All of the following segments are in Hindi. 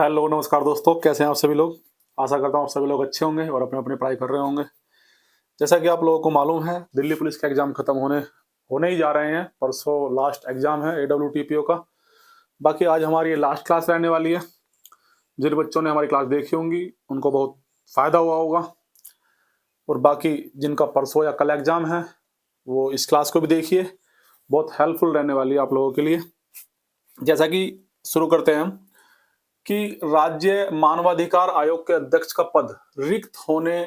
हेलो नमस्कार दोस्तों, कैसे हैं आप सभी लोग। आशा करता हूँ आप सभी लोग अच्छे होंगे और अपने अपनी पढ़ाई कर रहे होंगे। जैसा कि आप लोगों को मालूम है, दिल्ली पुलिस के एग्जाम खत्म होने ही जा रहे हैं। परसों लास्ट एग्जाम है AWTPO का। बाकी आज हमारी ये लास्ट क्लास रहने वाली है। जिन बच्चों ने हमारी क्लास देखी होंगी उनको बहुत फायदा हुआ होगा, और बाकी जिनका परसों या कल एग्जाम है वो इस क्लास को भी देखिए, बहुत हेल्पफुल रहने वाली है आप लोगों के लिए। जैसा कि शुरू करते हैं हम कि राज्य मानवाधिकार आयोग के अध्यक्ष का पद रिक्त होने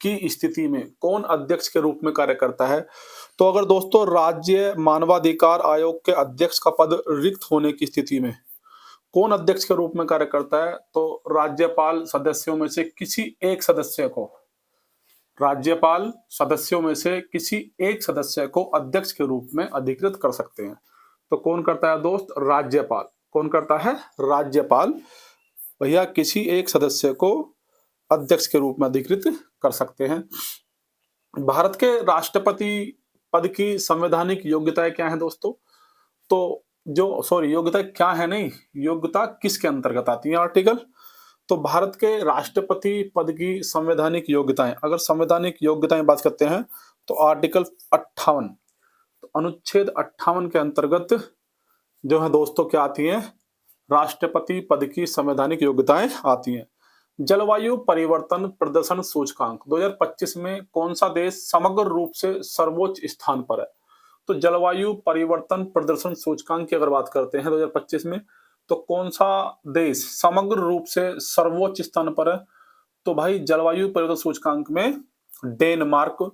की स्थिति में कौन अध्यक्ष के रूप में कार्य करता है। तो अगर दोस्तों राज्य मानवाधिकार आयोग के अध्यक्ष का पद रिक्त होने की स्थिति में कौन अध्यक्ष के रूप में कार्य करता है, तो राज्यपाल सदस्यों में से किसी एक सदस्य को अध्यक्ष के रूप में अधिकृत कर सकते हैं। तो कौन करता है दोस्त? राज्यपाल। कौन करता है? राज्यपाल भैया किसी एक सदस्य को अध्यक्ष के रूप में अधिकृत कर सकते हैं। भारत के राष्ट्रपति पद की संवैधानिक योग्यताएं क्या है दोस्तों? तो योग्यता क्या है नहीं, योग्यता किसके अंतर्गत आती है आर्टिकल। तो भारत के राष्ट्रपति पद की संवैधानिक योग्यताएं, अगर संवैधानिक योग्यताएं बात करते हैं तो आर्टिकल 58, तो अनुच्छेद 58 के अंतर्गत जो है दोस्तों क्या आती है? राष्ट्रपति पद की संवैधानिक योग्यताएं आती हैं। जलवायु परिवर्तन प्रदर्शन सूचकांक 2025 में कौन सा देश समग्र रूप से सर्वोच्च स्थान पर है? तो जलवायु परिवर्तन प्रदर्शन सूचकांक की अगर बात करते हैं 2025 में, तो कौन सा देश समग्र रूप से सर्वोच्च स्थान पर है? तो भाई जलवायु परिवर्तन सूचकांक में डेनमार्क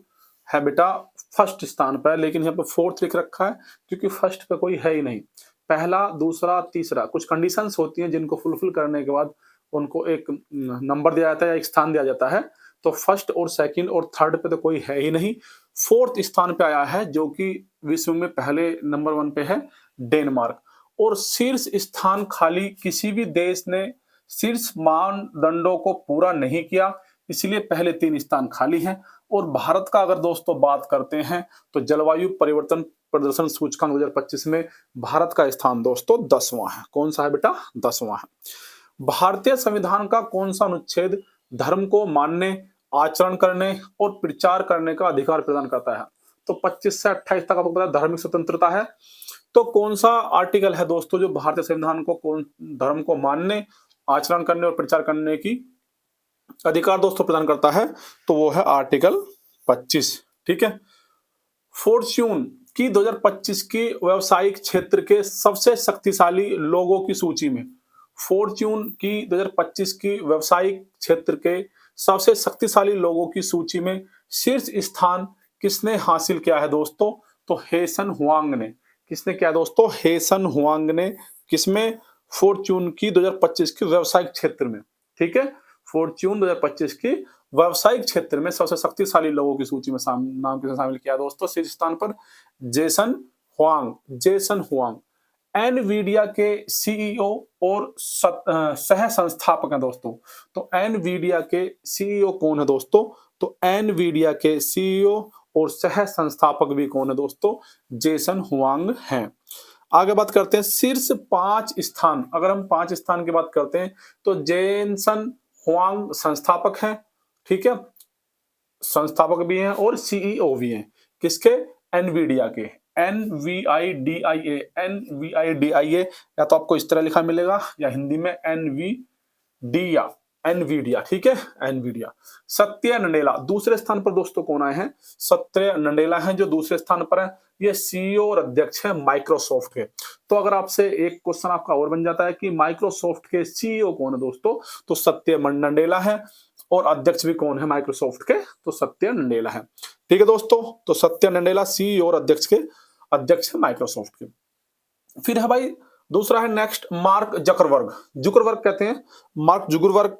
है बेटा, फर्स्ट स्थान पर है। लेकिन यहाँ पे फोर्थ लिख रखा है क्योंकि फर्स्ट पे कोई है ही नहीं। पहला, दूसरा, तीसरा कुछ कंडीशंस होती हैं जिनको फुलफिल करने के बाद उनको एक नंबर दिया जाता है या एक स्थान दिया जाता है। तो फर्स्ट और सेकंड और थर्ड पे तो कोई है ही नहीं। फोर्थ स्थान पे आया है जो कि विश्व में पहले नंबर 1 पे है, डेनमार्क। और शीर्ष स्थान खाली किसी भी देश ने शीर्ष मानदंडों को पूरा नहीं किया, इसलिए पहले 3 स्थान खाली हैं। और भारत का अगर दोस्तों बात करते हैं तो जलवायु परिवर्तन प्रदर्शन सूचकांक 2025 में भारत का स्थान दोस्तों 10वां है। कौन सा है बेटा? 10वां है। भारतीय संविधान का कौन सा अनुच्छेद धर्म को मानने, आचरण करने और प्रचार करने का अधिकार प्रदान करता है? तो 25 से 28 तक आपको पता है धार्मिक स्वतंत्रता है। तो कौन सा आर्टिकल है दोस्तों जो भारतीय संविधान को कौन धर्म को मानने, आचरण करने और प्रचार करने की अधिकार दोस्तों प्रदान करता है? तो वो है आर्टिकल 25। ठीक है। फॉर्च्यून की 2025 की व्यावसायिक क्षेत्र के सबसे शक्तिशाली लोगों की सूची में, फॉर्च्यून की 2025 की व्यावसायिक क्षेत्र के सबसे शक्तिशाली लोगों की सूची में शीर्ष स्थान किसने हासिल किया है दोस्तों? तो हेसन हुआंग ने। किसने किया दोस्तों? हेसन हुआंग ने। किसमें? फॉर्च्यून की 2025 की व्यावसायिक क्षेत्र में। ठीक है, फॉर्च्यून 2025 की व्यावसायिक क्षेत्र में सबसे शक्तिशाली लोगों की सूची में नाम किसने शामिल किया दोस्तों? शीर्ष स्थान पर Jason Huang. Jason Huang Nvidia के सीईओ और सह संस्थापक हैं दोस्तों। तो एनवीडिया के सीईओ कौन है दोस्तों? तो एनवीडिया के सीईओ और सह संस्थापक भी कौन है दोस्तों? जेसन हुआंग हैं। आगे बात करते हैं शीर्ष 5 स्थान। अगर हम 5 स्थान की बात करते हैं तो जेसन हुआंग संस्थापक हैं। ठीक है, संस्थापक भी हैं और सीईओ भी हैं। किसके? एनवीडिया के। NVIDIA, NVIDIA या तो आपको इस तरह लिखा मिलेगा या हिंदी में एनवीडिया, एनवीडिया। ठीक है, एनवीडिया। सत्य नडेला दूसरे स्थान पर दोस्तों कौन आए हैं? सत्य नडेला हैं जो दूसरे स्थान पर है। ये सीईओ और अध्यक्ष है माइक्रोसॉफ्ट के। तो अगर आपसे एक क्वेश्चन आपका और बन जाता है कि माइक्रोसॉफ्ट के सीईओ कौन है दोस्तों, तो सत्य नडेला है। और अध्यक्ष भी कौन है माइक्रोसॉफ्ट के? तो सत्य नडेला है। ठीक है दोस्तों, तो सत्य नडेला सीईओ और अध्यक्ष है माइक्रोसॉफ्ट के। फिर है भाई दूसरा है नेक्स्ट मार्क जकरबर्ग। जुकरबर्ग कहते हैं। मार्क जुकरबर्ग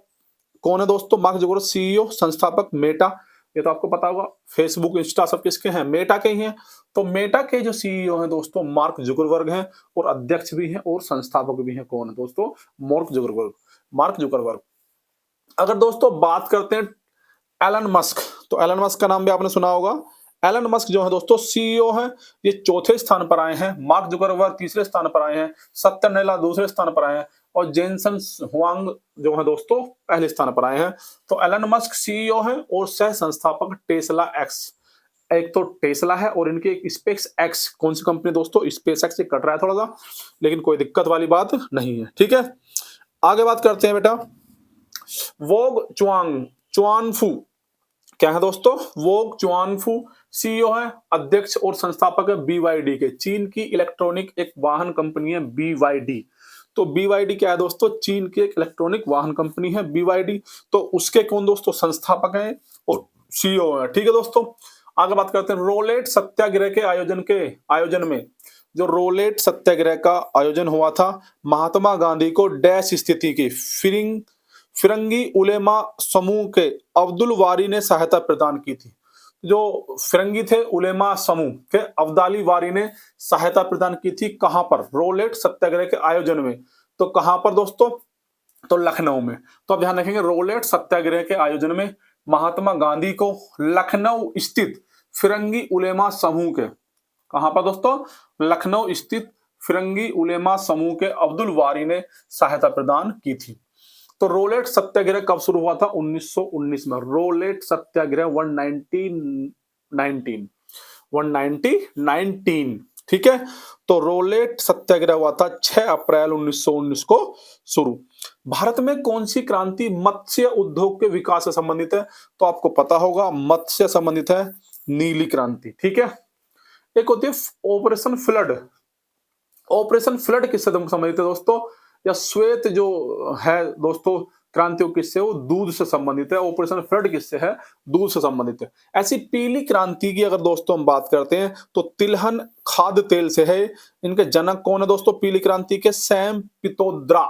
कौन है दोस्तों? मार्क जुकरबर्ग सीईओ संस्थापक मेटा। ये तो आपको पता होगा, फेसबुक, इंस्टा सब किसके हैं? मेटा के ही हैं। तो मेटा के जो सीईओ हैं दोस्तों मार्क जुकरबर्ग हैं और अध्यक्ष भी हैं और संस्थापक भी हैं। कौन है दोस्तों? Mark Zuckerberg. Mark Zuckerberg. अगर दोस्तों बात करते हैं एलन मस्क, तो एलन मस्क का नाम भी आपने सुना होगा। एलन मस्क जो है दोस्तों सीईओ है, ये चौथे स्थान पर आए हैं। मार्क जुकरबर्ग तीसरे स्थान पर आए हैं। सत्य नडेला दूसरे स्थान पर आए हैं। और जेनसन हुआंग जो है दोस्तों पहले स्थान पर आए हैं। तो एलन मस्क सीईओ हैं और सह संस्थापक टेस्ला एक्स। एक तो टेस्ला है और इनकी एक स्पेस एक्स, कौन सी कंपनी दोस्तों, स्पेस एक्स से कट रहा है थोड़ा सा, लेकिन कोई दिक्कत वाली बात नहीं है, ठीक है। आगे बात करते हैं बेटा, वोग चुआंग चुआनफू क्या है दोस्तों, वोग चुआनफू सीईओ है, अध्यक्ष और संस्थापक है बीवाईडी के। चीन की इलेक्ट्रॉनिक एक वाहन कंपनी है बीवाईडी। तो बीवाईडी क्या है दोस्तों, चीन की एक इलेक्ट्रॉनिक वाहन कंपनी है बीवाईडी। तो उसके कौन दोस्तों संस्थापक हैं और सीईओ है, ठीक है दोस्तों। आगे बात करते हैं रोलेट सत्याग्रह के आयोजन में, जो रोलेट सत्याग्रह का आयोजन हुआ था, महात्मा गांधी को डैश स्थिति की फिरंगी उलेमा समूह के अब्दुल वारी ने सहायता प्रदान की थी। जो फिरंगी थे उलेमा समूह के अब्दाली वारी ने सहायता प्रदान की थी, कहां पर, रोलेट सत्याग्रह के आयोजन में। तो कहां पर दोस्तों, तो लखनऊ में। तो आप ध्यान रखेंगे रोलेट सत्याग्रह के आयोजन में महात्मा गांधी को लखनऊ स्थित फिरंगी उलेमा समूह के, कहां पर दोस्तों, लखनऊ स्थित फिरंगी उलेमा समूह के अब्दुल वारी ने सहायता प्रदान की थी। तो रोलेट सत्याग्रह कब शुरू हुआ था, 1919 में। रोलेट सत्याग्रह 1919, ठीक है। तो रोलेट सत्याग्रह हुआ था 6 अप्रैल 1919 को शुरू। भारत में कौन सी क्रांति मत्स्य उद्योग के विकास से संबंधित है, तो आपको पता होगा मत्स्य संबंधित है नीली क्रांति, ठीक है। एक होती है ऑपरेशन फ्लड। ऑपरेशन फ्लड किससे संबंधित है दोस्तों, या श्वेत जो है दोस्तों क्रांतियों किससे, वो दूध से संबंधित है। ऑपरेशन फ्लड किससे है, दूध से संबंधित है। ऐसी पीली क्रांति की अगर दोस्तों हम बात करते हैं तो तिलहन खाद्य तेल से है। इनके जनक कौन है दोस्तों पीली क्रांति के, सैम पित्रोदा।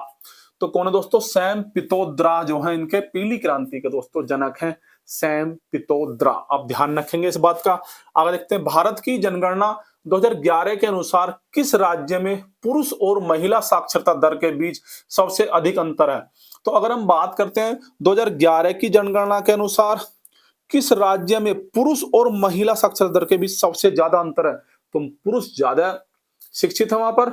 तो कौन है दोस्तों, सैम पित्रोदा जो है इनके पीली क्रांति के दोस्तों जनक हैं, सैम पित्रोदा। आप ध्यान रखेंगे इस बात का। आगे देखते हैं, भारत की जनगणना 2011 के अनुसार किस राज्य में पुरुष और महिला साक्षरता दर के बीच सबसे अधिक अंतर है। तो अगर हम बात करते हैं 2011 की जनगणना के अनुसार किस राज्य में पुरुष और महिला साक्षरता दर के बीच सबसे ज्यादा अंतर है, तो पुरुष ज्यादा शिक्षित है वहां पर,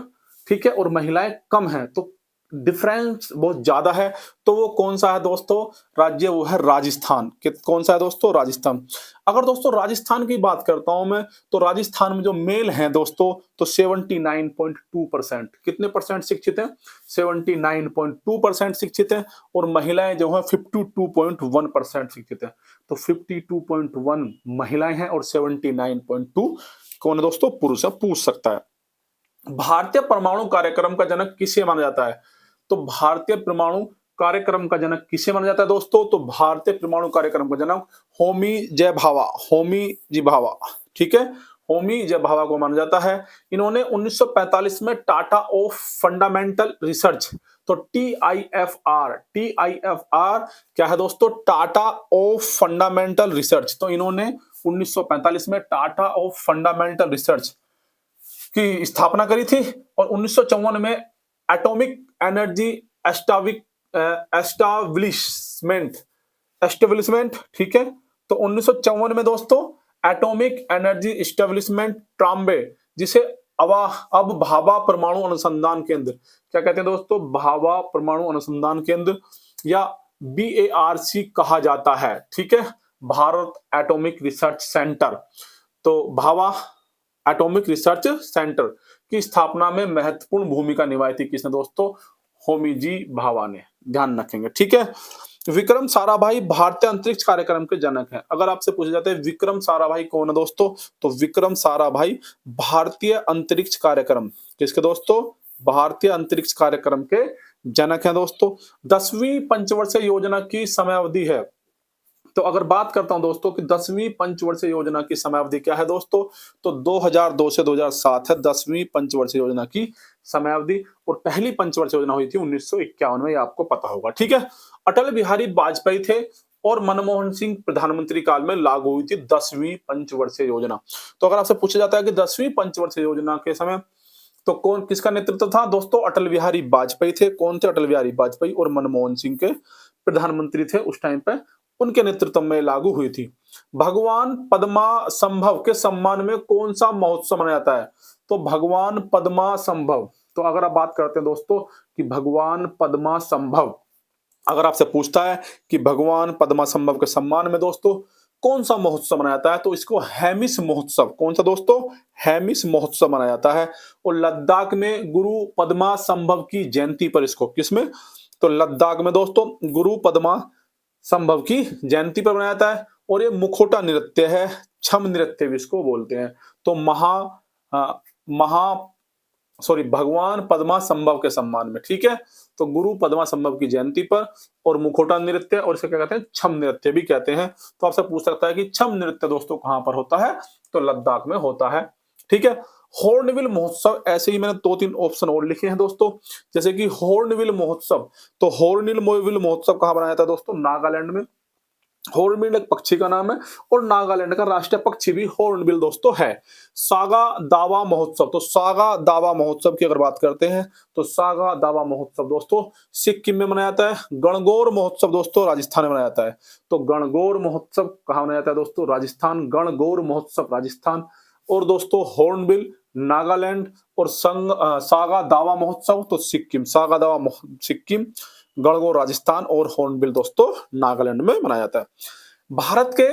ठीक है, और महिलाएं कम है, तो डिफरेंस बहुत ज्यादा है। तो वो कौन सा है दोस्तों राज्य, वो है राजस्थान। कौन सा है दोस्तों, राजस्थान। अगर दोस्तों राजस्थान की बात करता हूं मैं, तो राजस्थान में जो मेल हैं दोस्तों, तो 79.2%, कितने परसेंट शिक्षित हैं, 79.2% शिक्षित हैं, और महिलाएं जो हैं 52.1% शिक्षित हैं। तो 52.1 महिलाएं हैं और 79.2 कौन है दोस्तों, पुरुष है, पूछ सकता है। भारतीय परमाणु कार्यक्रम का जनक किसे माना जाता है, तो भारतीय परमाणु कार्यक्रम का जनक किसे माना जाता है दोस्तों, तो भारतीय परमाणु कार्यक्रम का जनक होमी जय भाभा, ठीक है, होमी जय भाभा को माना जाता है। इन्होंने 1945 में टाटा ऑफ फंडामेंटल रिसर्च, तो टीआईएफआर क्या है दोस्तों, टाटा ऑफ फंडामेंटल रिसर्च। तो इन्होंने 1945 में टाटा ऑफ फंडामेंटल रिसर्च की स्थापना करी थी, और 1954 में एटॉमिक एनर्जी एस्टेब्लिशमेंट, ठीक है। तो 1954 में दोस्तों एटॉमिक एनर्जी एस्टेब्लिशमेंट ट्राम्बे, जिसे अब भाभा परमाणु अनुसंधान केंद्र, क्या कहते हैं दोस्तों, भाभा परमाणु अनुसंधान केंद्र या BARC कहा जाता है, ठीक है, भारत एटॉमिक रिसर्च सेंटर। तो भाभा एटॉमिक रिसर्च सेंटर की स्थापना में महत्वपूर्ण भूमिका निभाई थी किसने दोस्तों, होमी जी भाभा ने, ध्यान रखेंगे, ठीक है। विक्रम साराभाई भारतीय अंतरिक्ष कार्यक्रम के जनक हैं। अगर आपसे पूछा जाता है विक्रम साराभाई कौन है दोस्तों, तो विक्रम साराभाई भारतीय अंतरिक्ष कार्यक्रम किसके दोस्तों, भारतीय अंतरिक्ष कार्यक्रम के जनक हैं दोस्तों। 10वीं पंचवर्षीय योजना की समयावधि है, तो अगर बात करता हूं दोस्तों कि 10वीं पंचवर्षीय योजना की समयावधि क्या है दोस्तों, तो 2002 से 2007 है 10वीं पंचवर्षीय योजना की समयावधि, और पहली पंचवर्षीय योजना हुई थी 1951 में, आपको पता होगा, ठीक है। अटल बिहारी वाजपेयी थे और मनमोहन सिंह प्रधानमंत्री काल में लागू हुई थी 10वीं पंचवर्षीय योजना। तो अगर आपसे पूछा जाता है कि 10वीं पंचवर्षीय योजना के समय तो कौन किसका नेतृत्व था दोस्तों, अटल बिहारी वाजपेयी थे। कौन थे, अटल बिहारी वाजपेयी, और मनमोहन सिंह के प्रधानमंत्री थे उस टाइम पे, उनके नेतृत्व में लागू हुई थी। भगवान पद्मा संभव के सम्मान में कौन सा महोत्सव मनाया जाता है, तो भगवान पद्मा संभव तो अगर आप बात करते हैं दोस्तों कि भगवान पद्मासंभव, अगर आपसे पूछता है कि भगवान पद्मासंभव के सम्मान में दोस्तों कौन सा महोत्सव मनाया जाता है, तो इसको हैमिस महोत्सव, कौन सा दोस्तों, हैमिस महोत्सव मनाया जाता है। और लद्दाख में गुरु पद्मासंभव की जयंती पर, इसको किसमें, तो लद्दाख में दोस्तों गुरु पद्मासंभव की जयंती पर मनाया जाता है। और ये मुखौटा नृत्य है, छम नृत्य भी इसको बोलते हैं। तो अ, महा सॉरी भगवान पद्मासंभव के सम्मान में, ठीक है। तो गुरु पद्मासंभव की जयंती पर, और मुखौटा नृत्य, और इसे क्या कहते हैं, छम नृत्य भी कहते हैं। तो आपसे पूछ सकता है कि छम नृत्य दोस्तों कहां पर होता है, तो लद्दाख में होता है, ठीक है। हॉर्नबिल महोत्सव, ऐसे ही मैंने 2-3 ऑप्शन और लिखे हैं दोस्तों, जैसे कि हॉर्नबिल महोत्सव, तो हॉर्नबिल महोत्सव कहां बनाया था दोस्तों, नागालैंड में। हॉर्नबिल एक पक्षी का नाम है, और नागालैंड का राष्ट्रीय पक्षी भी हॉर्नबिल दोस्तों है। सागा दावा महोत्सव, तो सागा दावा महोत्सव की अगर बात करते हैं, तो सागा दावा महोत्सव दोस्तों सिक्किम में मनाया जाता है। गणगौर महोत्सव दोस्तों राजस्थान में मनाया जाता है। तो गणगौर महोत्सव कहाँ मनाया जाता है दोस्तों, राजस्थान, गणगौर महोत्सव राजस्थान। और दोस्तों हॉर्नबिल नागालैंड, और सागा दावा महोत्सव तो सिक्किम, सागा दावा सिक्किम, गणगौर राजस्थान, और हॉर्नबिल दोस्तों नागालैंड में मनाया जाता है। भारत के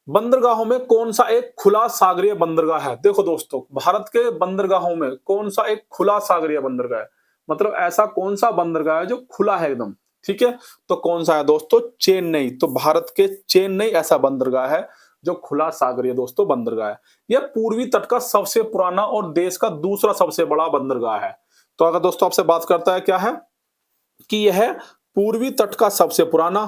बंदरगाहों में कौन सा एक खुला सागरीय बंदरगाह है, देखो दोस्तों भारत के बंदरगाहों में कौन सा एक खुला सागरीय बंदरगाह है, मतलब ऐसा कौन सा बंदरगाह है जो खुला है एकदम, ठीक है। तो कौन सा है दोस्तों, चेन्नई। तो भारत के चेन्नई ऐसा बंदरगाह है जो खुला सागरीय दोस्तों बंदरगाह है। यह पूर्वी तट का सबसे पुराना और देश का दूसरा सबसे बड़ा बंदरगाह है। तो अगर दोस्तों आपसे बात करता है क्या है कि यह पूर्वी तट का सबसे पुराना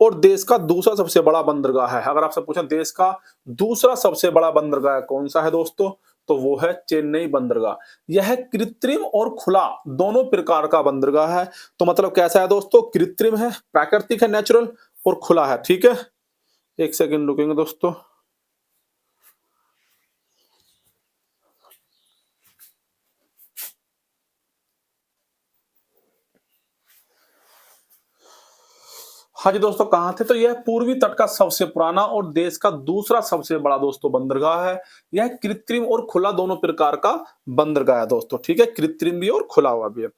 और देश का दूसरा सबसे बड़ा बंदरगाह है। अगर आपसे पूछें देश का दूसरा सबसे बड़ा बंदरगाह कौन सा है दोस्तों, तो वो है चेन्नई बंदरगाह। यह कृत्रिम और खुला दोनों प्रकार का बंदरगाह है। तो मतलब कैसा है दोस्तों, कृत्रिम है, प्राकृतिक है, नेचुरल, और खुला है, ठीक है। एक सेकंड रुकेंगे दोस्तों। हाँ जी दोस्तों, कहाँ थे, तो यह पूर्वी तट का सबसे पुराना और देश का दूसरा सबसे बड़ा दोस्तों बंदरगाह है। यह कृत्रिम और खुला दोनों प्रकार का बंदरगाह है दोस्तों, ठीक है, कृत्रिम भी और खुला हुआ भी है।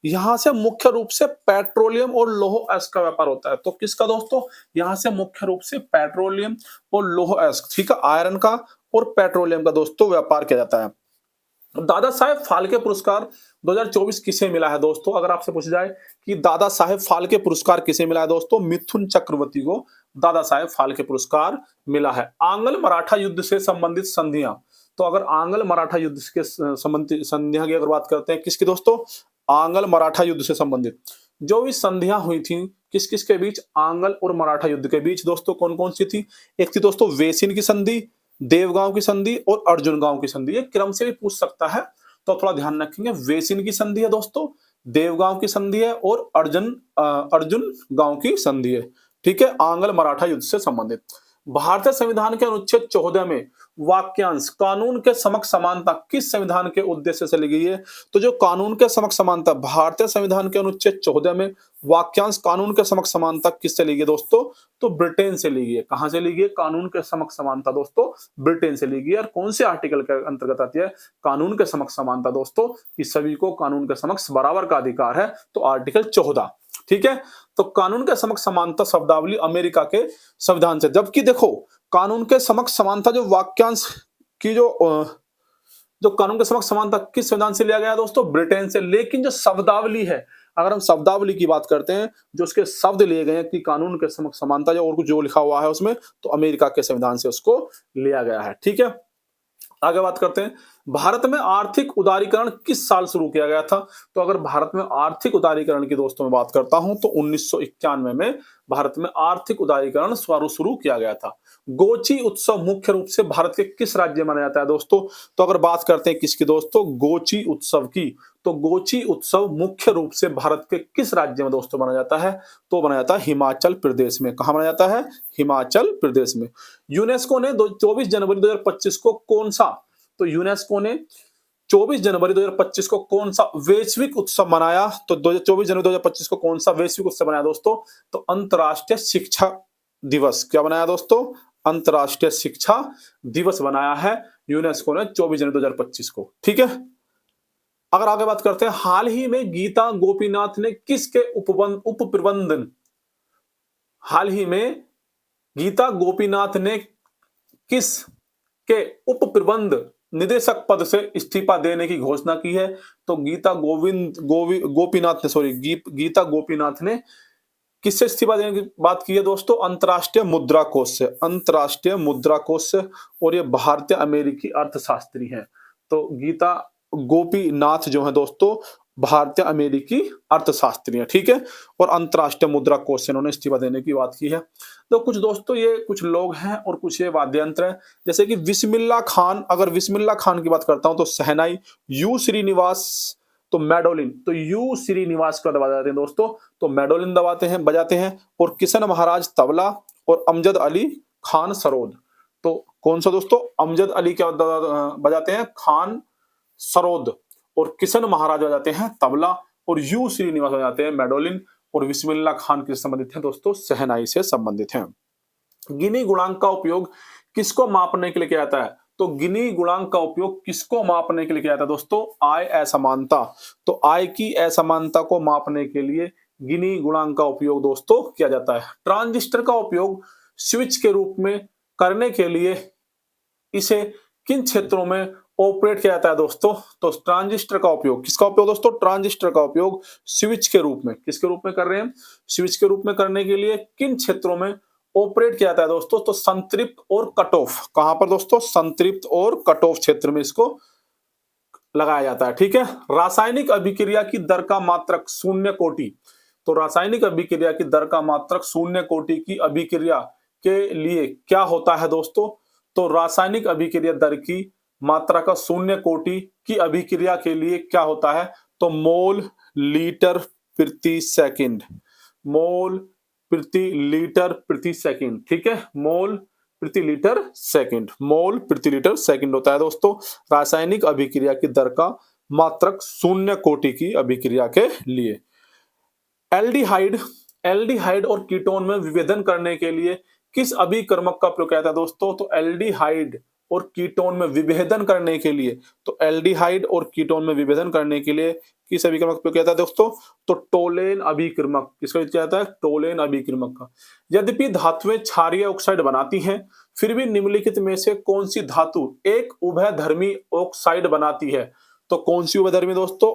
यहाँ से मुख्य रूप से पेट्रोलियम और लौह अयस्क का व्यापार होता है। तो किसका दोस्तों, यहाँ से मुख्य रूप से पेट्रोलियम और लौह अयस्क, ठीक है, आयरन का और पेट्रोलियम का दोस्तों व्यापार किया जाता है। दादा साहेब फाल्के पुरस्कार 2024 किसे मिला है दोस्तों, अगर आपसे पूछा जाए कि दादा साहेब फाल्के पुरस्कार किसे मिला है दोस्तों, मिथुन चक्रवर्ती को दादा साहेब फाल्के पुरस्कार मिला है। आंग्ल मराठा युद्ध से संबंधित संधियां, तो अगर आंग्ल मराठा युद्ध के संबंधित संधियां की अगर बात करते हैं, किसकी दोस्तों, आंग्ल मराठा युद्ध से संबंधित जो भी संधियां हुई थी किस किस के बीच, आंग्ल और मराठा युद्ध के बीच दोस्तों कौन कौन सी थी, एक थी दोस्तों वेसिन की संधि, देवगांव की संधि और अर्जुन गांव की संधि। ये क्रम से भी पूछ सकता है, तो थोड़ा ध्यान रखेंगे। वेसिन की संधि है दोस्तों, देवगांव की संधि है, और अर्जुन गांव की संधि है, ठीक है, आंग्ल मराठा युद्ध से संबंधित। भारतीय संविधान के अनुच्छेद 14 में वाक्यांश कानून के समक्ष समानता किस संविधान के उद्देश्य से ली गई है, तो जो कानून के समक्ष समानता भारतीय संविधान के अनुच्छेद 14 में वाक्यांश कानून के समक्ष समानता किससे ली गई दोस्तों, तो ब्रिटेन से ली गई है। कहां से ली गई है कानून के समक्ष समानता दोस्तों, ब्रिटेन से ली गई है। और कौन से आर्टिकल के अंतर्गत आती है कानून के समक्ष समानता दोस्तों, कि सभी को कानून के समक्ष बराबर का अधिकार है, तो आर्टिकल 14, ठीक है। तो कानून के समक्ष समानता शब्दावली अमेरिका के संविधान से, जबकि देखो कानून के समक्ष समानता जो वाक्यांश की जो कानून के समक्ष समानता किस संविधान से लिया गया है दोस्तों, ब्रिटेन से। लेकिन जो शब्दावली है, अगर हम शब्दावली की बात करते हैं, जो उसके शब्द लिए गए हैं कि कानून के समक्ष समानता जो और कुछ जो लिखा हुआ है उसमें, तो अमेरिका के संविधान से उसको लिया गया है, ठीक है। आगे बात करते हैं, भारत में आर्थिक उदारीकरण किस साल शुरू किया गया था, तो अगर भारत में आर्थिक उदारीकरण की दोस्तों मैं बात करता हूं, तो 1991 में भारत में आर्थिक उदारीकरण शुरू किया गया था। गोची उत्सव मुख्य रूप से भारत के किस राज्य में मनाया जाता है दोस्तों, तो अगर बात करते हैं किसकी दोस्तों, गोची उत्सव की, तो गोची उत्सव मुख्य रूप से भारत के किस राज्य में दोस्तों मनाया जाता है, तो मनाया जाता है हिमाचल प्रदेश में। कहां मनाया जाता है, हिमाचल प्रदेश में। यूनेस्को ने 24 जनवरी 2025 को कौन सा, तो यूनेस्को ने 24 जनवरी 2025 को कौन सा वैश्विक उत्सव मनाया, तो 24 जनवरी 2025 को कौन सा वैश्विक उत्सव मनाया दोस्तों, तो अंतर्राष्ट्रीय शिक्षा दिवस। क्या बनाया दोस्तों, अंतर्राष्ट्रीय शिक्षा दिवस बनाया है यूनेस्को ने 24 जनवरी 2025 को, ठीक है। अगर आगे बात करते हैं, हाल ही में गीता गोपीनाथ ने किसके उप प्रबंधन, हाल ही में गीता गोपीनाथ ने किस के उप प्रबंध निदेशक पद से इस्तीफा देने की घोषणा की है? तो गोपीनाथ ने, सॉरी, गीता गोपीनाथ ने किससे इस्तीफा देने की बात की है दोस्तों? अंतर्राष्ट्रीय मुद्रा कोष से, अंतर्राष्ट्रीय मुद्रा कोष से। और ये भारतीय अमेरिकी अर्थशास्त्री हैं। तो गीता गोपीनाथ जो है दोस्तों, भारतीय अमेरिकी अर्थशास्त्री हैं, ठीक है। और अंतर्राष्ट्रीय मुद्रा कोष से इन्होंने इस्तीफा देने की बात की है। तो कुछ दोस्तों ये कुछ लोग हैं और कुछ ये वाद्य यंत्र हैं, जैसे कि बिस्मिल्लाह खान। अगर बिस्मिल्लाह खान की बात करता हूं तो शहनाई, यू श्रीनिवास तो मैडोलिन, तो यू श्रीनिवास का दबा जाते हैं दोस्तों, तो मैडोलिन दबाते हैं, बजाते हैं। और किशन महाराज तबला, और अमजद अली खान सरोद। तो कौन सा दोस्तों? अमजद अली क्या बजाते हैं? खान सरोद। और किशन महाराज बजाते हैं तबला, और यू श्रीनिवास बजाते हैं मैडोलिन। और बिस्मिल्लाह खान किससे संबंधित हैं दोस्तों? शहनाई से संबंधित हैं। गिनी गुणांक का उपयोग किसको मापने के लिए किया जाता है? तो गिनी गुणांक का उपयोग किसको मापने के लिए किया जाता है दोस्तों? आय असमानता। तो आय की असमानता को मापने के लिए गिनी गुणांक का उपयोग दोस्तों किया जाता है। ट्रांजिस्टर का उपयोग स्विच के रूप में करने के लिए इसे किन क्षेत्रों में ऑपरेट किया जाता है दोस्तों? तो ट्रांजिस्टर का उपयोग, किसका उपयोग दोस्तों? ट्रांजिस्टर का उपयोग स्विच के रूप में, किसके रूप में कर रहे हैं? स्विच के रूप में करने के लिए किन क्षेत्रों में ऑपरेट किया जाता है दोस्तों? तो संतृप्त और कट ऑफ। कहां पर दोस्तों? संतृप्त और कट ऑफ क्षेत्र में इसको लगाया जाता है, ठीक है। रासायनिक अभिक्रिया की दर का मात्रक शून्य कोटि। तो रासायनिक अभिक्रिया की दर का मात्रक शून्य कोटि की अभिक्रिया के लिए क्या होता है दोस्तों? तो रासायनिक अभिक्रिया दर की मात्रा का शून्य कोटि की अभिक्रिया के लिए क्या होता है? तो मोल लीटर प्रति सेकंड, मोल प्रति लीटर प्रति सेकंड, ठीक है। मोल प्रति लीटर सेकंड, मोल प्रति लीटर सेकंड होता है दोस्तों रासायनिक अभिक्रिया की दर का मात्रक शून्य कोटि की अभिक्रिया के लिए। एल्डिहाइड, एल्डिहाइड और कीटोन में विभेदन करने के लिए किस अभिकर्मक का प्रयोग किया जाता है दोस्तों? तो एल्डिहाइड और कीटोन में विभेदन करने के लिए, तो एल्डिहाइड और कीटोन में विभेदन करने के लिए किस अभिकर्मक का प्रयोग किया जाता है दोस्तों? तो टोलेन अभिकर्मक। किसका किया जाता है? टोलेन अभिकर्मक का। यद्यपि धातुएं क्षारीय ऑक्साइड बनाती हैं, फिर भी निम्नलिखित में से कौन सी धातु एक उभयधर्मी ऑक्साइड बनाती है? तो कौन सी उभयधर्मी दोस्तों?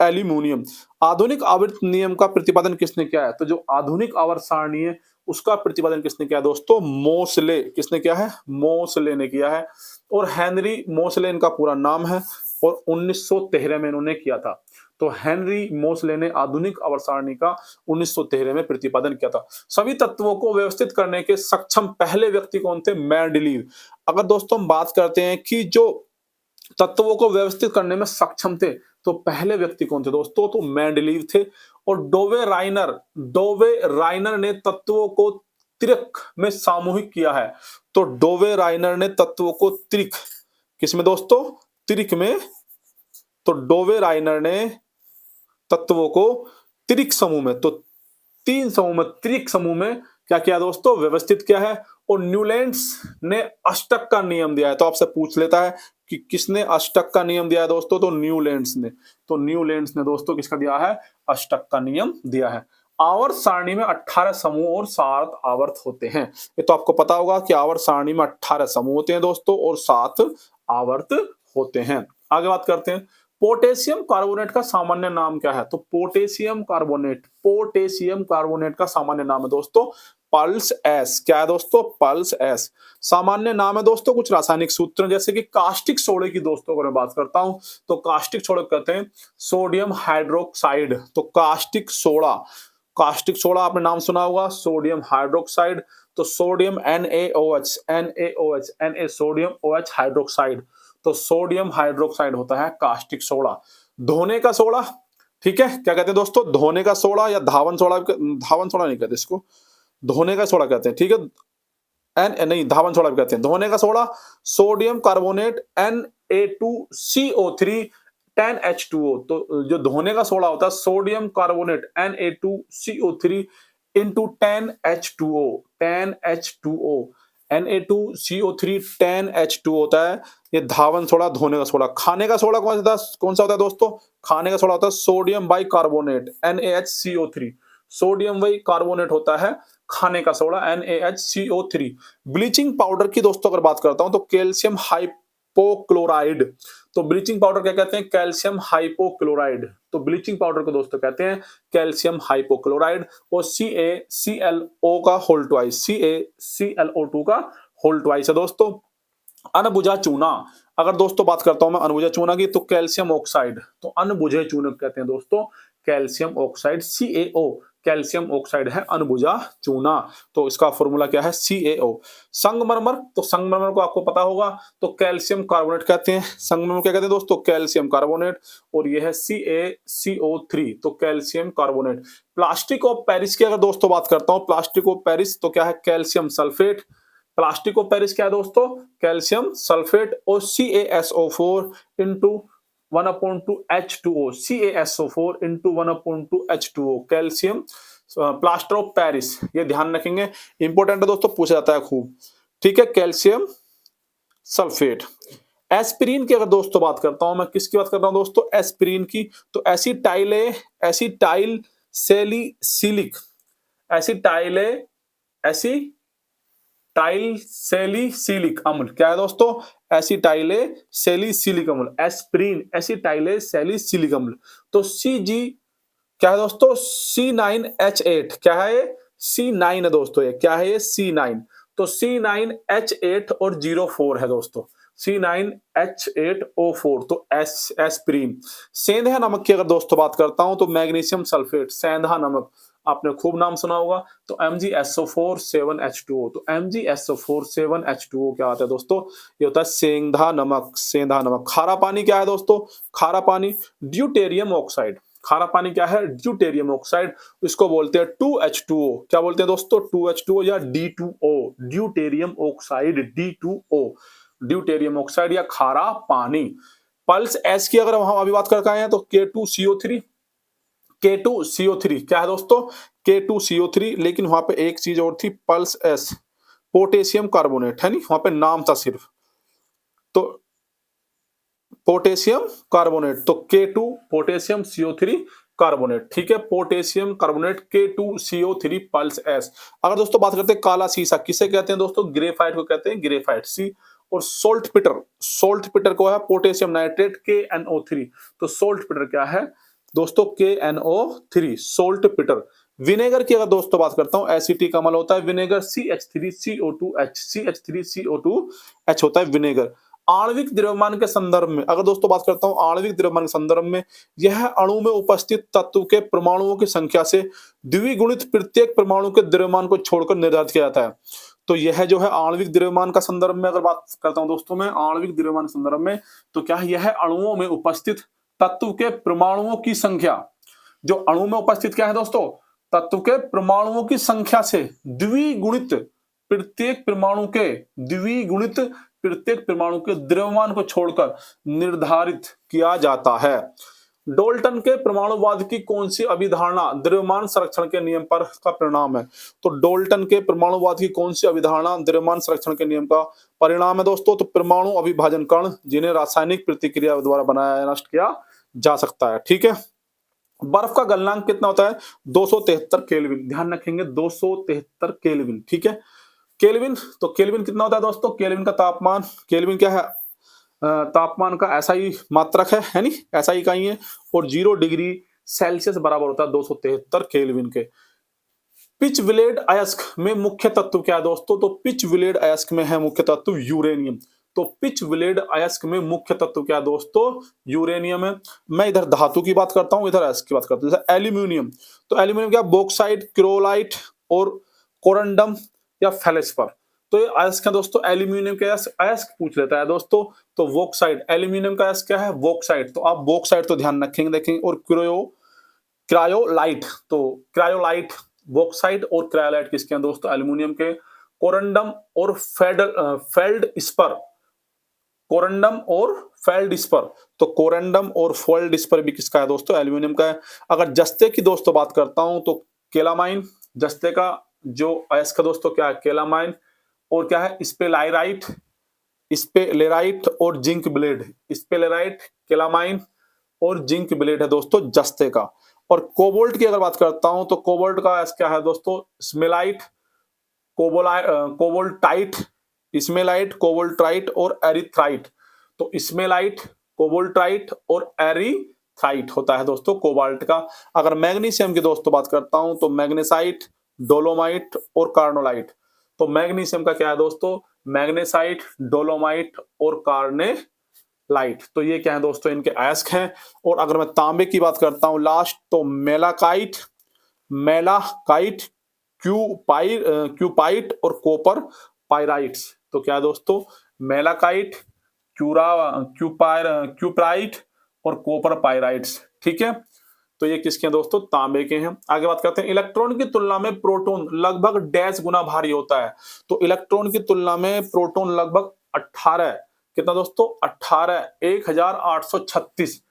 एल्यूमिनियम। आधुनिक आवर्त नियम का प्रतिपादन किसने किया है? तो जो आधुनिक आवर्त सारणी है उसका प्रतिपादन किसने किया दोस्तों? मोसले। किसने किया है? मोसले ने किया है। और हेनरी मोसले इनका पूरा नाम है, और 1913 में इन्होंने किया था। तो हेनरी मोसले ने आधुनिक आवर्त सारणी का 1913 में प्रतिपादन किया था। सभी तत्वों को व्यवस्थित करने के सक्षम पहले व्यक्ति कौन थे? मेंडलीव। अगर दोस्तों हम बात करते हैं कि जो तत्वों को व्यवस्थित करने में सक्षम थे, तो पहले व्यक्ति कौन थे दोस्तों? तो मेंडलीव थे। और डोवे राइनर ने तत्वों को त्रिक में सामूहिक किया है। तो डोवे राइनर ने तत्वों को त्रिक, किसमें दोस्तों? त्रिक में। तो डोवे राइनर ने तत्वों को त्रिक समूह में, तो तीन समूह में, त्रिक समूह में क्या किया दोस्तों? व्यवस्थित किया है। और न्यूलैंड्स ने अष्टक का नियम दिया है। तो आपसे पूछ लेता है कि किसने अष्टक का नियम दिया है दोस्तों? तो न्यूलैंड्स ने। तो न्यूलैंड्स ने दोस्तों किसका दिया है? अष्टक का नियम दिया है। आवर्त सारणी में 18 समूह और 7 आवर्त होते हैं। ये तो आपको पता होगा कि आवर्त सारणी में 18 समूह होते हैं दोस्तों, और 7 आवर्त होते हैं। आगे बात करते हैं, पोटेशियम कार्बोनेट का सामान्य नाम क्या है? तो पोटेशियम कार्बोनेट का सामान्य नाम है दोस्तों पल्स एस। क्या है दोस्तों? पल्स एस सामान्य नाम है दोस्तों। कुछ रासायनिक सूत्र जैसे कि कास्टिक सोडे की दोस्तों अगर मैं बात करता हूं, तो कास्टिक सोडा कहते हैं सोडियम हाइड्रोक्साइड। तो कास्टिक सोडा आपने नाम सुना होगा, सोडियम हाइड्रोक्साइड। तो sodium NaOH, Na sodium OH hydroxide. तो सोडियम हाइड्रोक्साइड होता है कास्टिक सोडा। धोने का सोडा, ठीक है, क्या कहते हैं दोस्तों? धोने का सोडा या धावन सोडा नहीं कहते इसको, धोने का सोडा कहते हैं, ठीक है। नहीं, धावन सोडा भी कहते हैं। धोने का soda sodium carbonate Na2CO3 10H2O। तो जो धोने का सोडा होता है sodium carbonate Na2CO3 into 10H2O Na2CO3 10H2 होता है, ये धावन सोडा, धोने का सोडा। खाने का सोडा कौन सा होता है दोस्तों? खाने का सोडा होता है sodium bicarbonate NaHCO3। Sodium bicarbonate होता है खाने का सोडा NaHCO3। ब्लीचिंग पाउडर की दोस्तों अगर बात करता हूं तो कैल्शियम हाइपोक्लोराइड। तो ब्लीचिंग पाउडर क्या कहते हैं? Calcium hypochlorite. तो ब्लीचिंग पाउडर को दोस्तों कहते हैं कैल्शियम हाइपोक्लोराइड। और CaClO का होल ट्वाइस, CaClO2 का होल ट्वाइस है दोस्तों। अनबुझा चूना, अगर दोस्तों बात करता हूं मैं अनबुझा चूना की, तो कैल्शियम ऑक्साइड। तो अनबुझे चूने कहते हैं दोस्तों calcium oxide, CaO। Calcium oxide है अनबुझा चूना, तो इसका फॉर्मूला क्या है? CaO। संगमरमर, तो संगमरमर को आपको पता होगा, तो कैल्शियम कार्बोनेट कहते हैं। संगमरमर क्या कहते हैं दोस्तों? Calcium carbonate. और यह है CaCO3, तो calcium carbonate. Plastic of Paris की अगर दोस्तों बात करता हूं, प्लास्टिक ऑफ पेरिस तो क्या है? Calcium sulphate. Plastic of Paris क्या है दोस्तों? Calcium sulphate. और CaSO4 into 1/2 H2O, CaSO4 into 1/2 H2O, calcium plaster of Paris. ये ध्यान रखेंगे, इंपॉर्टेंट है दोस्तों, पूछा जाता है खूब। ठीक है, कैल्शियम सल्फेट। एस्पिरिन की अगर दोस्तों बात करता हूं मैं, किसकी बात कर रहा हूं दोस्तों? एस्पिरिन की। तो एसिटाइल सैलिसिलिक, एसिटाइल सैलिसिलिक अम्ल क्या है दोस्तों? एसिटाइल सैलिसिलिक अम्ल। एस्पिरिन एसिटाइल सैलिसिलिक अम्ल। तो Cg क्या है दोस्तों? C9H8। क्या है ये? C9 है दोस्तों, ये क्या है? ये C9। तो C9H8 और 04 है दोस्तों, C9H8O4। तो एस्पिरिन। सेंधा नमक की अगर दोस्तों बात करता हूं तो मैग्नीशियम सल्फेट, सेंधा नमक, आपने खूब नाम सुना होगा। तो MgSO4 7H2O। तो MgSO4 7H2O क्या आता है दोस्तों? ये होता है सेंधा नमक, सेंधा नमक। खारा पानी क्या है दोस्तों? खारा पानी ड्यूटेरियम ऑक्साइड। खारा पानी क्या है? Deuterium oxide. इसको बोलते हैं 2H2O। क्या बोलते हैं दोस्तों? 2H2O या D2O, deuterium oxide, D2O, deuterium oxide या खारा पानी। पल्स एस की अगर हम अभी बात करके आए हैं तो K2CO3, K2CO3 क्या है दोस्तों? K2CO3। लेकिन वहां पे एक चीज और थी, पल्स एस, पोटेशियम कार्बोनेट है नहीं, वहां पे नाम था सिर्फ, तो पोटेशियम कार्बोनेट। तो K2 पोटेशियम CO3 कार्बोनेट। ठीक है, potassium carbonate K2CO3 pulse S. अगर दोस्तों बात करते हैं काला शीशा, किसे कहते हैं दोस्तों? ग्रेफाइट को कहते हैं, ग्रेफाइट सी। और सोल्ट पिटर, सोल्ट पिटर को है पोटेशियम नाइट्रेट KNO3। तो सोल्ट पिटर क्या है दोस्तों? KNO3, सोल्ट पिटर। विनेगर की अगर दोस्तों बात करता हूं, एसिटिक अम्ल होता है विनेगर, CH3CO2H, CH3CO2H होता है विनेगर। आणविक द्रव्यमान के संदर्भ में अगर दोस्तों बात करता हूं, आणविक द्रव्यमान के संदर्भ में यह अणु में उपस्थित तत्व के परमाणुओं की संख्या से द्विगुणित प्रत्येक परमाणु के द्रव्यमान को छोड़कर निर्धारित किया जाता है। तो यह जो है आणविक द्रव्यमान का संदर्भ में अगर बात करता हूं दोस्तों मैं, आणविक द्रव्यमान के संदर्भ में, तो क्या यह अणुओं में उपस्थित तत्व के परमाणुओं की संख्या, जो अणु में उपस्थित क्या है दोस्तों? तत्व के परमाणुओं की संख्या से द्विगुणित प्रत्येक परमाणु के, द्विगुणित प्रत्येक परमाणु के द्रव्यमान को छोड़कर निर्धारित किया जाता है। डोल्टन के परमाणुवाद की कौन सी अभिधारणा द्रव्यमान संरक्षण के नियम पर का परिणाम है? तो डोल्टन के परमाणुवाद की कौन सी अभिधारणा द्रव्यमान संरक्षण के नियम का परिणाम है दोस्तों? तो परमाणु अभिभाजन कण, जिन्हें रासायनिक प्रतिक्रिया द्वारा बनाया नष्ट किया जा सकता है। ठीक है, बर्फ का गलनांक कितना होता है? 273 केल्विन। ध्यान रखेंगे, 273 केल्विन। ठीक है, केल्विन, तो केल्विन कितना होता है दोस्तों? केल्विन का तापमान, केल्विन क्या है? तापमान का SI मात्रक है नहीं, SI इकाई है। और 0 डिग्री सेल्सियस बराबर होता है 273 केल्विन के। पिच विलेड अयस्क में मुख्य तत्व क्या है दोस्तों? तो पिच विलेड अयस्क में है मुख्य तत्व यूरेनियम। तो पिच विलेड अयस्क में मुख्य तत्व क्या है दोस्तों? यूरेनियम है। मैं इधर धातु की बात करता हूं, इधर अयस्क की बात करता हूं। जैसे एल्यूमिनियम, तो एल्यूमिनियम क्या? बॉक्साइट, क्रोलाइट और कोरंडम या फेलिस्पर। तो ये अयस्क है दोस्तों, एल्यूमिनियम के अयस्क पूछ लेता है दोस्तों। तो बॉक्साइट, एल्यूमिनियम का अयस्क क्या है? बॉक्साइट। तो आप बॉक्साइट तो ध्यान रखेंगे, देखेंगे। और क्रायोलाइट, तो क्रायोलाइट, बॉक्साइट और क्रायोलाइट किसके हैं दोस्तों? एल्यूमिनियम के। कोरंडम और फेल्डस्पर, कोरंडम और फेल्डस्पर, तो कोरंडम और फेल्डस्पर भी किसका है दोस्तों? एल्यूमिनियम का है। अगर जस्ते की दोस्तों बात करता हूं तो केलामाइन, जस्ते का जो अयस्क है दोस्तों क्या है? केलामाइन। और क्या है स्पेलाइराइट, स्पेलेराइट और जिंक ब्लेड, स्पेलेराइट, कैलामाइन और जिंक ब्लेड है दोस्तों जस्ते का। और कोबाल्ट की अगर बात करता हूं तो कोबाल्ट का क्या है दोस्तों स्मेलाइट, कोबाल्टाइट, स्मेलाइट, कोबाल्टाइट और एरिथ्राइट। तो स्मेलाइट, कोबाल्टाइट और एरिथ्राइट होता है दोस्तों कोबाल्ट का। अगर मैग्नीशियम की दोस्तों बात करता हूं तो मैग्नेसाइट, डोलोमाइट और कार्नोलाइट। तो मैग्नीशियम का क्या है दोस्तों मैग्नेसाइट, डोलोमाइट और कार्नेलाइट। तो ये क्या है दोस्तों इनके अयस्क हैं। और अगर मैं तांबे की बात करता हूं लास्ट तो मेलाकाइट, मेलाकाइट, क्यूपाइट और कोपर पायराइट्स। तो क्या है दोस्तों मेलाकाइट, क्यूप्राइट और कोपर पायराइट्स। ठीक है, तो ये किसके हैं दोस्तों तांबे के हैं। आगे बात करते हैं इलेक्ट्रॉन की तुलना में प्रोटॉन लगभग डैश गुना भारी होता है। तो इलेक्ट्रॉन की तुलना में प्रोटॉन लगभग 18, कितना दोस्तों 18, 1836,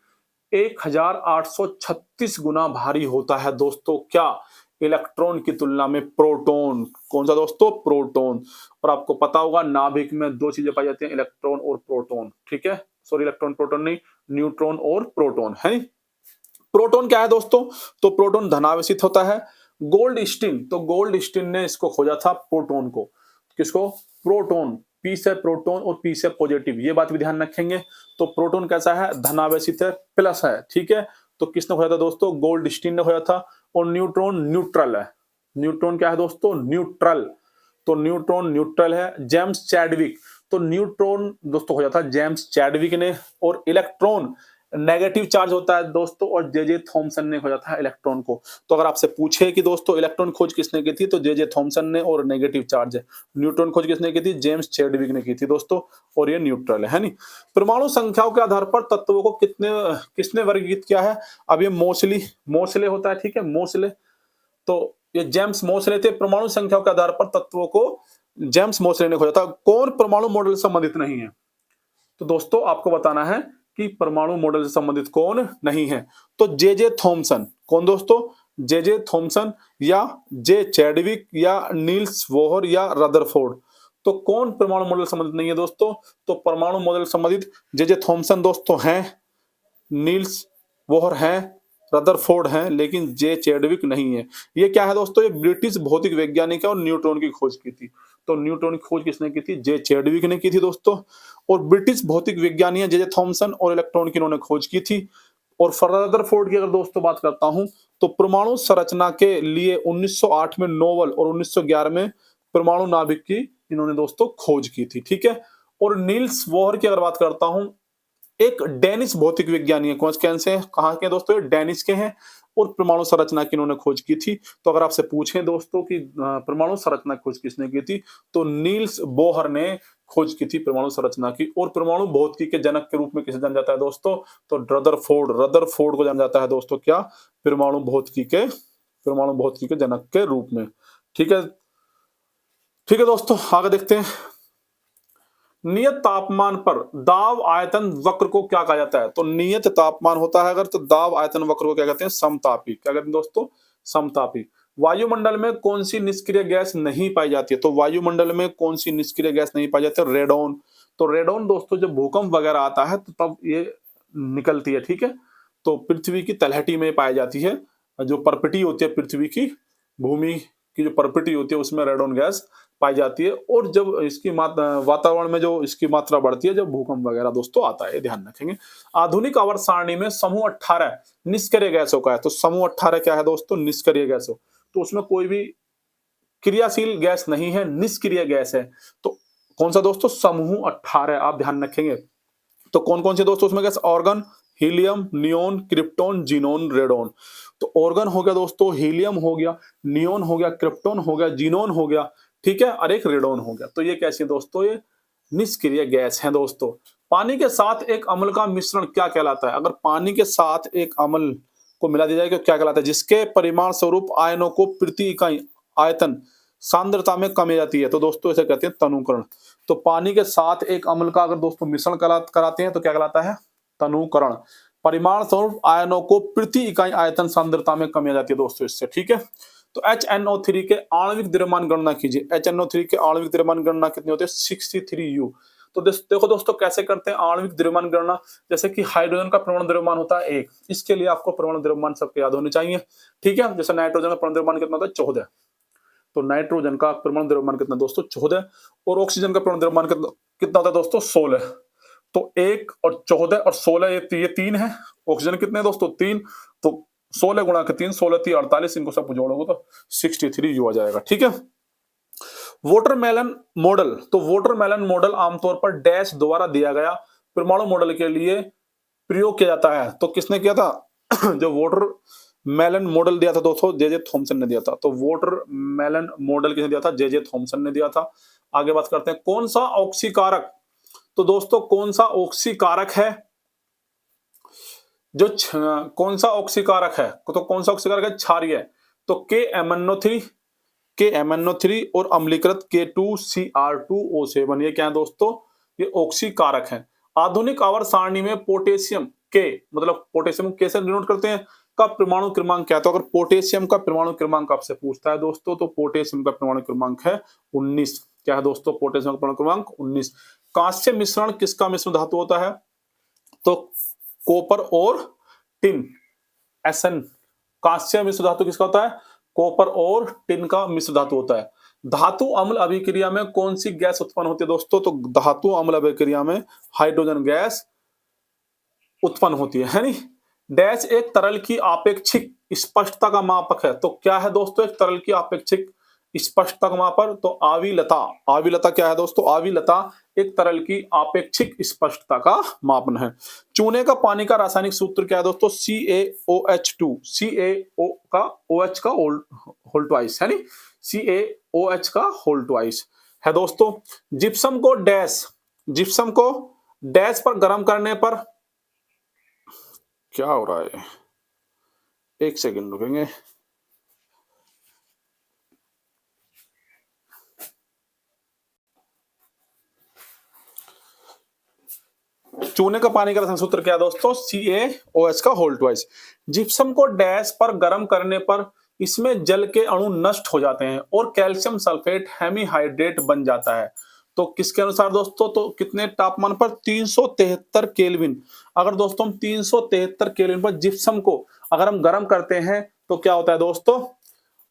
1836 गुना भारी होता है दोस्तों क्या इलेक्ट्रॉन की तुलना में प्रोटॉन। कौन सा दोस्तों प्रोटॉन। और आपको पता होगा नाभिक में दो चीजें पाई जाती हैं इलेक्ट्रॉन और प्रोटॉन। ठीक है, सॉरी इलेक्ट्रॉन प्रोटॉन नहीं, न्यूट्रॉन और प्रोटॉन है। प्रोटॉन क्या है दोस्तों तो प्रोटॉन धनावेशित होता है। गोल्ड स्टीन, तो गोल्ड स्टीन ने इसको खोजा था प्रोटॉन को। किसको प्रोटॉन, पी से प्रोटॉन और पी से पॉजिटिव, ये बात भी ध्यान रखेंगे। तो प्रोटॉन कैसा है धनावेशित है, प्लस है। ठीक है, तो किसने खोजा था दोस्तों गोल्ड स्टीन ने खोजा था। और न्यूट्रॉन न्यूट्रल है, न्यूट्रॉन क्या है दोस्तों न्यूट्रल। तो न्यूट्रॉन न्यूट्रल है। जेम्स चैडविक, तो न्यूट्रॉन दोस्तों खोजा था जेम्स चैडविक ने। और इलेक्ट्रॉन नेगेटिव चार्ज होता है दोस्तों और जे थॉमसन ने खोजा था इलेक्ट्रॉन को। तो अगर आपसे पूछे कि दोस्तों इलेक्ट्रॉन खोज किसने की थी तो जे थॉमसन ने और नेगेटिव चार्ज है। न्यूट्रॉन खोज किसने की थी जेम्स चैडविक ने की थी दोस्तों और ये न्यूट्रल है नहीं। परमाणु संख्याओं के आधार पर तत्वों को किसने वर्गीकृत किया है। अब ये मोसले होता है। ठीक है, मोसले, तो ये जेम्स मोसले थे। परमाणु संख्याओं के आधार पर तत्वों को जेम्स मोसले ने खोजा था। कौन परमाणु मॉडल से संबंधित नहीं है। तो दोस्तों आपको बताना है कि परमाणु मॉडल से संबंधित कौन नहीं है। तो जे थॉमसन, कौन दोस्तों जे थॉमसन या जे चैडविक या नील्स वोहर या रदरफोर्ड। तो कौन परमाणु मॉडल से संबंधित नहीं है दोस्तों। तो परमाणु मॉडल से संबंधित जे थॉमसन दोस्तों हैं, नील्स वोहर हैं, रदरफोर्ड हैं, लेकिन जे चैडविक नहीं है। ये क्या है दोस्तों ये ब्रिटिश भौतिक वैज्ञानिक है और न्यूट्रॉन की खोज की थी। तो न्यूट्रॉन की खोज किसने की थी जे चैडविक ने की थी दोस्तों। और ब्रिटिश भौतिक विज्ञानी जे थॉमसन और इलेक्ट्रॉन की इन्होंने खोज की थी। और रदरफोर्ड की अगर दोस्तों बात करता हूं तो परमाणु संरचना के लिए 1908 में नोबल और 1911 में परमाणु नाभिक की इन्होंने दोस्तों खोज की थी। ठीक है, और नील्स वोहर की अगर बात करता हूं एक डेनिश भौतिक विज्ञानी है। कौन से कहाँ के दोस्तों ये डेनिश के हैं और परमाणु संरचना की इन्होंने खोज की थी। तो अगर आपसे पूछें दोस्तों कि परमाणु संरचना की खोज किसने की थी तो नील्स बोहर ने खोज की थी परमाणु संरचना की। और परमाणु भौतिकी के जनक के रूप में किसे जाना जाता है दोस्तों तो रदरफोर्ड को जाना जाता है दोस्तों क्या परमाणु भौतिकी के जनक के रूप में। ठीक है, ठीक है दोस्तों आगे देखते हैं। नियत तापमान पर दाब आयतन वक्र को क्या कहा जाता है। तो नियत तापमान होता है अगर तो दाब आयतन वक्र को क्या कहते हैं समतापी। क्या कहते हैं दोस्तों समतापी। वायुमंडल में कौन सी निष्क्रिय गैस नहीं पाई जाती है। तो वायुमंडल में कौन सी निष्क्रिय गैस नहीं पाई जाती है रेडॉन। तो रेडॉन दोस्तों जब भूकंप वगैरह आता है तो तब ये निकलती है। ठीक है, तो पृथ्वी की तलहटी में पाई जाती है। जो परपटी होती है पृथ्वी की भूमि की जो परपटी होती है उसमें रेडॉन गैस पाई जाती है। और जब इसकी वातावरण में जो इसकी मात्रा बढ़ती है जब भूकंप वगैरह दोस्तों आता है, ध्यान रखेंगे। आधुनिक आवर्त सारणी में समूह 18 निष्क्रिय गैसों का है। तो समूह 18 क्या है दोस्तों निष्क्रिय गैसों। तो उसमें कोई भी क्रियाशील गैस नहीं है, निष्क्रिय गैस है। तो कौन सा दोस्तों समूह 18 आप ध्यान रखेंगे। तो कौन कौन से दोस्तों उसमें gas organ, helium, neon, krypton, xenon, radon. तो ऑर्गन हो गया दोस्तों, हीलियम हो गया, नियोन हो गया, क्रिप्टॉन हो गया, जीनोन हो गया। ठीक है, और एक रेडॉन हो गया। तो ये कैसी है दोस्तों ये निष्क्रिय गैस है दोस्तों। पानी के साथ एक अम्ल का मिश्रण क्या कहलाता है। अगर पानी के साथ एक अम्ल को मिला दिया जाए तो क्या कहलाता है जिसके परिमाण स्वरूप आयनों को प्रति इकाई आयतन सांद्रता में कमी जाती है। तो दोस्तों इसे कहते हैं तनुकरण। तो पानी के साथ एक अम्ल का अगर दोस्तों मिश्रण कराते हैं तो क्या कहलाता है तनुकरण। परिमाण स्वरूप आयनों को प्रति इकाई आयतन सांद्रता में कमी आ जाती है दोस्तों इससे। ठीक है, तो HNO3 के आणविक द्रव्यमान गणना कीजिए। HNO3 के आणविक द्रव्यमान गणना कितनी होती है? 63U। तो देखो दोस्तों कैसे करते हैं आणविक द्रव्यमान गणना। जैसे कि हाइड्रोजन का परमाणु द्रव्यमान होता है 1, इसके लिए आपको परमाणु द्रव्यमान सबके याद होने चाहिए, ठीक है। जैसे नाइट्रोजन का परमाणु द्रव्यमान कितना होता है? 14। तो नाइट्रोजन का परमाणु द्रव्यमान कितना दोस्तों? 14। और ऑक्सीजन का परमाणु द्रव्यमान कितना होता है दोस्तों? 16। तो 1 और 14 और 16 ये 3 है। ऑक्सीजन कितने दोस्तों? 3। तो 16 गुणा के 3, 16 3 48, इनको सब जोड़ोगे तो 63U आ जाएगा, ठीक है। वाटरमेलन मॉडल, तो वाटरमेलन मॉडल आमतौर पर डैश द्वारा दिया गया परमाणु मॉडल के लिए प्रयोग किया जाता है। तो किसने किया था? जो वाटरमेलन मॉडल दिया था दोस्तों, जे थॉमसन ने दिया था। तो वाटरमेलन मॉडल किसने दिया था? जे थॉमसन ने दिया था। आगे बात करते हैं, कौन सा ऑक्सीकारक, तो दोस्तों कौन सा ऑक्सीकारक है जो कौन सा ऑक्सीकारक है? तो कौन सा ऑक्सीकारक है? क्षारीय। तो KMnO3 और अम्लीकृत K2Cr2O7, ये क्या है दोस्तों? ये ऑक्सीकारक है। आधुनिक आवर्त सारणी में पोटेशियम के, मतलब पोटेशियम कैसे डिनोट करते हैं? का परमाणु क्रमांक क्या है? तो अगर पोटेशियम का परमाणु क्रमांक आपसे पूछता है दोस्तों, तो पोटेशियम का परमाणु क्रमांक है 19। क्या है दोस्तों? पोटेशियम का परमाणु क्रमांक 19। कांस्य मिश्रण किसका मिश्र धातु होता है? तो कॉपर और टिन, Sn। कांस्य मिश्र धातु किसका होता है? कॉपर और टिन का मिश्र धातु होता है। धातु अम्ल अभिक्रिया में कौन सी गैस उत्पन्न होती है दोस्तों? तो धातु अम्ल अभिक्रिया में हाइड्रोजन गैस उत्पन्न होती है नी। डैश एक तरल की आपेक्षिक स्पष्टता का मापक है। तो क्या है दोस्तों एक तरल की आपेक्षिक स्पष्टता का मापक? तो आविलता। आविलता क्या है दोस्तों? आविलता एक तरल की आपेक्षिक स्पष्टता का मापन है। चूने का पानी का रासायनिक सूत्र क्या है दोस्तों? CaOH2। CaO का OH का होल ट्वाइस है नी, CaOH का होल ट्वाइस है दोस्तों। जिप्सम को डैश पर गर्म करने पर, क्या हो रहा है? एक सेकंड रुकेंगे। चूने का पानी का रासायनिक सूत्र क्या है दोस्तों? CaOH का होल ट्वाइस। जिप्सम को डैश पर गर्म करने पर इसमें जल के अणु नष्ट हो जाते हैं और कैल्शियम सल्फेट हेमीहाइड्रेट बन जाता है। तो किसके अनुसार दोस्तों? तो कितने तापमान पर? 373 केल्विन। अगर दोस्तों हम 373 केल्विन पर जिप्सम को अगर हम गर्म करते हैं तो क्या होता है दोस्तों?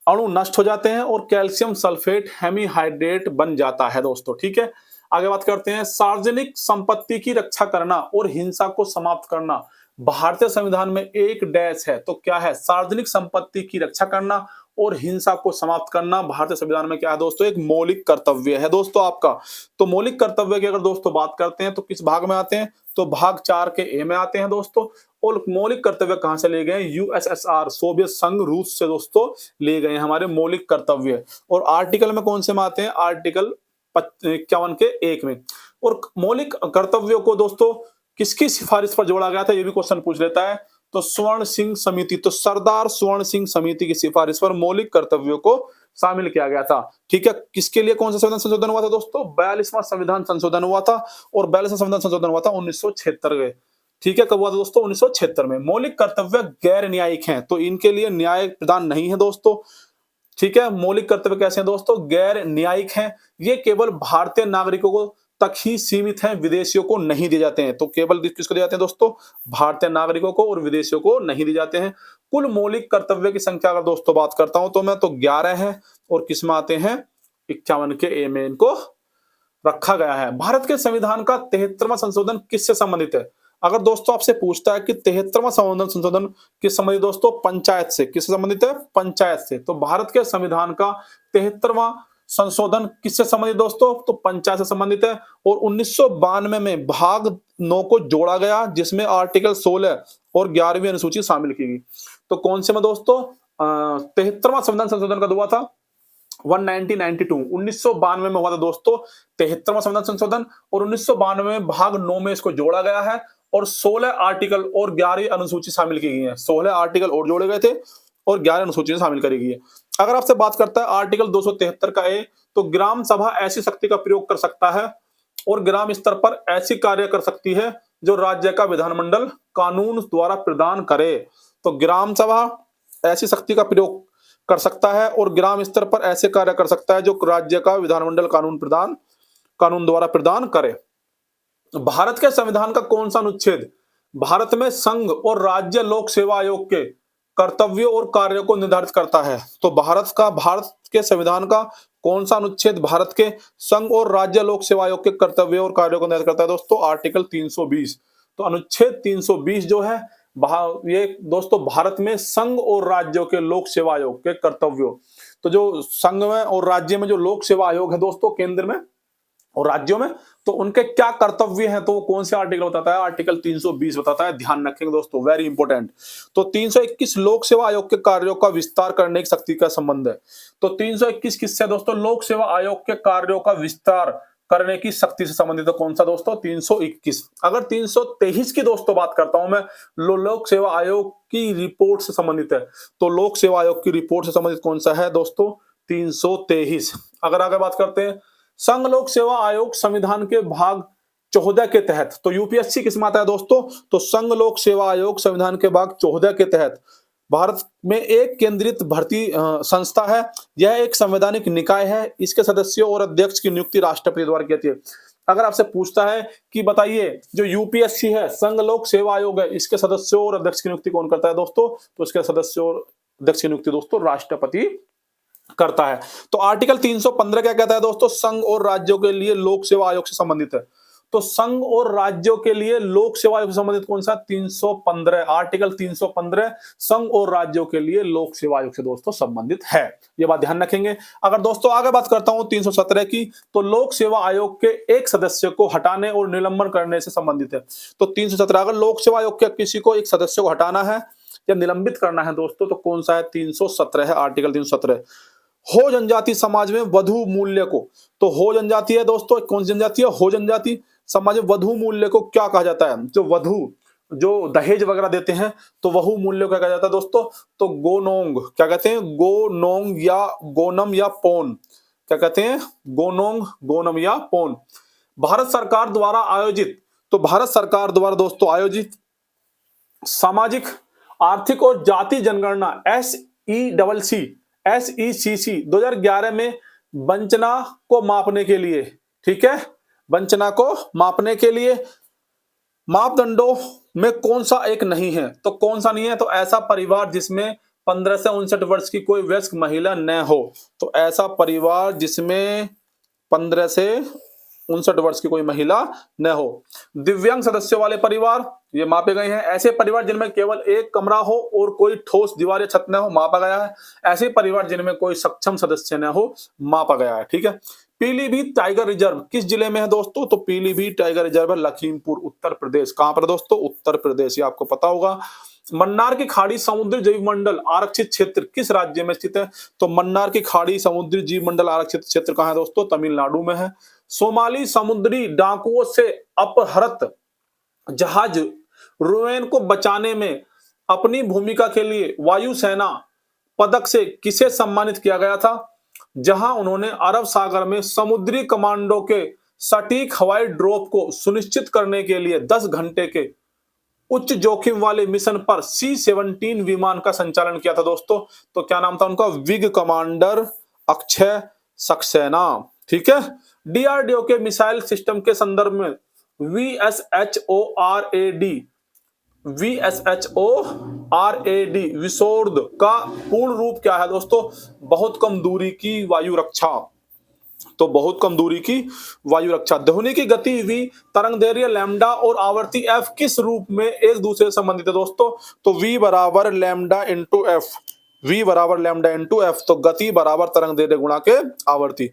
अणु नष्ट हो जाते हैं और कैल्शियम सल्फेट हेमीहाइड्रेट बन जाता है दोस्तों, ठीक है। आगे बात करते हैं, सार्वजनिक संपत्ति की रक्षा करना और हिंसा को समाप्त करना भारतीय संविधान में एक डैश है। तो क्या है? सार्वजनिक संपत्ति की रक्षा करना और हिंसा को समाप्त करना भारतीय संविधान में क्या है दोस्तों? एक मौलिक कर्तव्य है दोस्तों आपका। तो मौलिक कर्तव्य की अगर दोस्तों बात करते हैं तो किस भाग में आते हैं? तो भाग 4 के ए में आते हैं दोस्तों। और मौलिक कर्तव्य कहां से ले गए? USSR, सोवियत संघ रूस से दोस्तों ले गए हमारे मौलिक कर्तव्य। और आर्टिकल में कौन से में आते हैं? आर्टिकल 51 के 1 में। और मौलिक कर्तव्यों को दोस्तों किसकी सिफारिश पर जोड़ा गया था? ये भी क्वेश्चन पूछ लेता है। तो स्वर्ण सिंह समिति, तो सरदार स्वर्ण सिंह समिति की सिफारिश पर मौलिक कर्तव्यों को शामिल किया गया था, ठीक है। किसके लिए कौन सा संविधान संशोधन हुआ था दोस्तों? 42वां संविधान संशोधन हुआ था। और 42वां संविधान संशोधन हुआ था 1976 में, ठीक है। कब हुआ था दोस्तों? 1976 में। मौलिक कर्तव्य गैर न्यायिक हैं, तो इनके लिए न्याय प्रदान नहीं है दोस्तों, ठीक है। मौलिक कर्तव्य कैसे हैं दोस्तों? गैर न्यायिक हैं। ये केवल भारतीय नागरिकों को तक ही सीमित हैं, विदेशियों को नहीं दिए जाते हैं। तो केवल किसको दिए जाते हैं दोस्तों? भारतीय नागरिकों को और विदेशियों को नहीं दिए जाते हैं। कुल मौलिक कर्तव्य की संख्या अगर दोस्तों बात करता हूं तो मैं तो 11 है। और किसमें आते हैं? 51 के ए में इनको रखा गया है। भारत के संविधान का 73वां संशोधन किससे संबंधित है? अगर दोस्तों आपसे पूछता है कि 73वां संशोधन किस संबंधित दोस्तों? पंचायत से। किससे संबंधित है? पंचायत से। तो भारत के संविधान का 73वां संशोधन किससे संबंधित दोस्तों? तो पंचायत से संबंधित है। और 1992 में भाग 9 को जोड़ा गया, जिसमें आर्टिकल 16 और 11वीं अनुसूची शामिल की गई। तो कौन से में दोस्तों? 73वां संविधान संशोधन कब हुआ था? 1992 में हुआ था दोस्तों 73वां संविधान संशोधन। और 1992 में भाग 9 में इसको जोड़ा गया है और 16 आर्टिकल और 11 अनुसूची शामिल की गई है। 16 आर्टिकल और जोड़े गए थे और 11 अनुसूची में शामिल करी गई है। अगर आपसे बात करता है आर्टिकल 273 का ए, तो ग्राम सभा ऐसी शक्ति का प्रयोग कर सकता है और ग्राम स्तर पर ऐसी कार्य कर सकती है जो राज्य का विधानमंडल कानून द्वारा प्रदान करे। तो ग्राम सभा ऐसी शक्ति का प्रयोग कर सकता है और ग्राम स्तर पर ऐसे कार्य कर सकता है जो राज्य का विधानमंडल कानून द्वारा प्रदान करे। भारत के संविधान का कौन सा अनुच्छेद भारत में संघ और राज्य लोक सेवा आयोग के कर्तव्यों और कार्यों को निर्धारित करता है? तो भारत के संविधान का कौन सा अनुच्छेद भारत के संघ और राज्य लोक सेवा आयोग के कर्तव्यों और कार्यों को निर्धारित करता है दोस्तों? आर्टिकल 320। तो अनुच्छेद 320 जो है ये दोस्तों भारत में संघ और राज्यों के लोक सेवा आयोग के कर्तव्यों, तो जो संघ में और राज्य में जो लोक सेवा आयोग है दोस्तों केंद्र में और राज्यों में, तो उनके क्या कर्तव्य हैं, तो वो कौन से आर्टिकल बताता है? आर्टिकल 320 बताता है। ध्यान रखेंगे दोस्तों, वेरी इंपॉर्टेंट। तो 321 लोक सेवा आयोग के कार्यों का विस्तार करने की शक्ति का संबंध है। तो 321 किससे दोस्तों? लोक सेवा आयोग के कार्यों का विस्तार करने की शक्ति से संबंधित है। कौन सा दोस्तों? 321। अगर 323 की दोस्तों बात करता हूं मैं, लोक सेवा आयोग की रिपोर्ट से संबंधित है। तो लोक सेवा आयोग की रिपोर्ट से संबंधित कौन सा है दोस्तों? 323। अगर आगे बात करते हैं, संघ लोक सेवा आयोग संविधान के भाग 14 के तहत, तो यूपीएससी किस में आता है दोस्तों? तो संघ लोक सेवा आयोग संविधान के भाग 14 के तहत भारत में एक केंद्रित भर्ती संस्था है। यह एक संवैधानिक निकाय है। इसके सदस्यों और अध्यक्ष की नियुक्ति राष्ट्रपति द्वारा की जाती है। अगर आपसे पूछता है कि बताइए जो यूपीएससी है, संघ लोक सेवा आयोग है, इसके सदस्यों और अध्यक्ष की नियुक्ति कौन करता है दोस्तों? तो इसके सदस्यों और अध्यक्ष की नियुक्ति दोस्तों राष्ट्रपति करता है। तो आर्टिकल 315 क्या कहता है दोस्तों? संघ और राज्यों के लिए लोक सेवा आयोग से संबंधित है। तो संघ और राज्यों के लिए लोक सेवा आयोग से संबंधित कौन सा? 315। आर्टिकल 315 संघ और राज्यों के लिए लोक सेवा आयोग से दोस्तों संबंधित है। ये बात ध्यान रखेंगे। अगर दोस्तों आगे बात करता हूं 317 की, तो लोक सेवा आयोग के एक सदस्य को हटाने और निलंबन करने से संबंधित है। तो 317 अगर लोक सेवा आयोग के किसी को एक सदस्य को हटाना है या निलंबित करना है दोस्तों, तो कौन सा है? 317 है, आर्टिकल 317। हो जनजाति समाज में वधु मूल्य को, तो हो जनजाति है दोस्तों, कौन सी जनजाति है? हो जनजाति समाज में वधु मूल्य को क्या कहा जाता है? जो वधु जो दहेज वगैरह देते हैं, तो वहु मूल्य को क्या कहा जाता है दोस्तों? तो गोनोंग, क्या कहते हैं? गोनोंग या गोनम या पोन, क्या कहते हैं? गोनोंग, गोनम या पोन। भारत सरकार द्वारा आयोजित, तो भारत सरकार द्वारा दोस्तों आयोजित सामाजिक, आर्थिक और जाति जनगणना SECC 2011 में वंचना को मापने के लिए, ठीक है, वंचना को मापने के लिए मापदंडों में कौन सा एक नहीं है? तो कौन सा नहीं है? तो ऐसा परिवार जिसमें 15 से 59 वर्ष की कोई वयस्क महिला न हो। तो ऐसा परिवार जिसमें 15 से 59 वर्ष की कोई महिला न हो। दिव्यांग सदस्यों वाले परिवार ये मापे गए हैं। ऐसे परिवार जिनमें केवल एक कमरा हो और कोई ठोस दीवार या छत न हो, मापा गया है। ऐसे परिवार जिनमें कोई सक्षम सदस्य न हो, मापा गया है। ठीक है। पीलीभीत टाइगर रिजर्व किस जिले में है दोस्तों? तो पीलीभीत टाइगर रिजर्व है लखीमपुर, उत्तर प्रदेश। कहां पर दोस्तों? उत्तर प्रदेश, ये आपको पता होगा। मन्नार की खाड़ी समुद्री जीव मंडल आरक्षित क्षेत्र किस राज्य में स्थित है? तो मन्नार की खाड़ी समुद्री जीव मंडल आरक्षित क्षेत्र कहां है दोस्तों? तमिलनाडु में है। सोमाली समुद्री डाकुओं से अपहृत जहाज रुवेन को बचाने में अपनी भूमिका के लिए वायुसेना पदक से किसे सम्मानित किया गया था? जहां उन्होंने अरब सागर में समुद्री कमांडो के सटीक हवाई ड्रॉप को सुनिश्चित करने के लिए 10 घंटे के उच्च जोखिम वाले मिशन पर C-17 विमान का संचालन किया था दोस्तों। तो क्या नाम था उनका? Wing commander Akshay Saxena. ठीक है। डीआरडीओ के मिसाइल सिस्टम के संदर्भ में VSHORAD विसोर्द का पूर्ण रूप क्या है दोस्तों? बहुत कम दूरी की वायु रक्षा। तो बहुत कम दूरी की वायु रक्षा। ध्वनि की गति v, तरंगदैर्घ्य लैम्डा और आवर्ती f किस रूप में एक दूसरे से संबंधित है दोस्तों? तो v बराबर लैम्डा इंटू एफ, v बराबर लैम्डा इंटू एफ। तो गति बराबर तरंगदैर्घ्य गुणा के आवर्ती।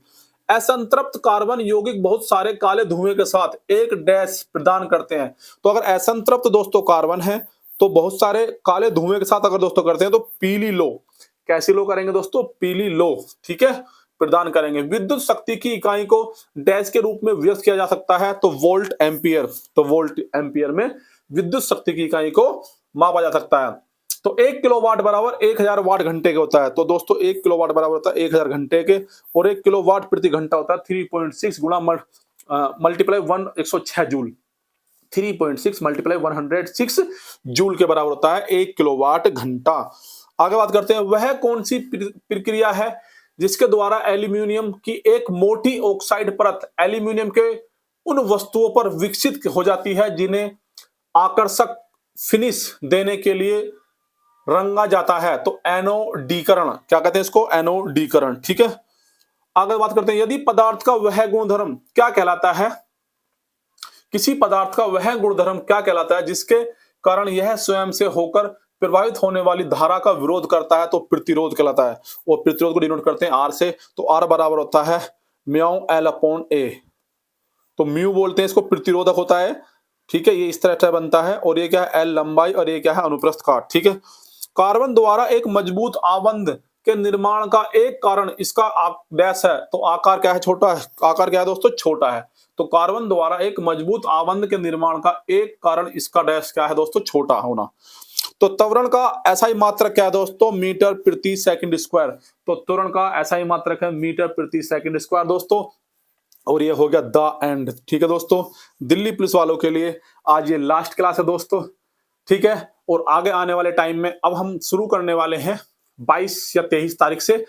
असंतृप्त कार्बन यौगिक बहुत सारे काले धुएं के साथ एक डैश प्रदान करते हैं। तो अगर असंतृप्त दोस्तों कार्बन है तो बहुत सारे काले धुएं के साथ अगर दोस्तों करते हैं तो पीली लो, कैसी लो करेंगे दोस्तों? पीली लो, ठीक है, प्रदान करेंगे। विद्युत शक्ति की इकाई को डैश के रूप में व्यक्त किया जा सकता है, तो वोल्ट एम्पियर। तो वोल्ट एम्पियर में विद्युत शक्ति की इकाई को मापा जा सकता है। तो 1 किलोवाट बराबर 1000 वाट घंटे के होता है। तो दोस्तों 1 किलोवाट बराबर होता है 1000 घंटे के, और 1 किलोवाट प्रति घंटा होता है 3.6 गुणा मल्टीप्लाई 106 जूल। 3.6 मल्टीप्लाई 106 जूल के बराबर होता है 1 किलोवाट घंटा। आगे बात करते हैं, वह कौन सी प्रक्रिया है जिसके द्वारा एल्यूमिनियम की एक मोटी ऑक्साइड परत एल्यूमिनियम के उन वस्तुओं पर विकसित हो जाती है जिन्हें आकर्षक फिनिश देने के लिए रंगा जाता है। तो एनोडीकरण, क्या कहते हैं इसको, एनोडीकरण। ठीक है, आगे बात करते हैं, यदि पदार्थ का वह गुणधर्म क्या कहलाता है, किसी पदार्थ का वह गुणधर्म क्या कहलाता है जिसके कारण यह स्वयं से होकर प्रवाहित होने वाली धारा का विरोध करता है, तो प्रतिरोध कहलाता है। और प्रतिरोध को डिनोट करते हैं आर से, तो आर बराबर होता है म्यू एल अपॉन ए। तो म्यू बोलते हैं इसको, प्रतिरोधक होता है। ठीक है, ये इस तरह से बनता है, और ये क्या है, एल लंबाई, और ये क्या है, अनुप्रस्थ काट। ठीक है, कार्बन द्वारा एक मजबूत आबंध के निर्माण का एक कारण इसका डैश है, तो आकार क्या है, छोटा है। आकार क्या है दोस्तों, छोटा है। तो कार्बन द्वारा एक मजबूत आबंध के निर्माण का एक कारण इसका डैश क्या है दोस्तों, छोटा होना। तो त्वरण का एसआई मात्रक क्या है दोस्तों, मीटर प्रति सेकंड स्क्वायर। तो त्वरण का एसआई मात्रक है मीटर प्रति सेकंड स्क्वायर दोस्तों। और ये हो गया द एंड। ठीक है दोस्तों, दिल्ली पुलिस वालों के लिए आज ये लास्ट क्लास है दोस्तों। ठीक है, और आगे आने वाले टाइम में अब हम शुरू करने वाले हैं 22 या 23 तारीख से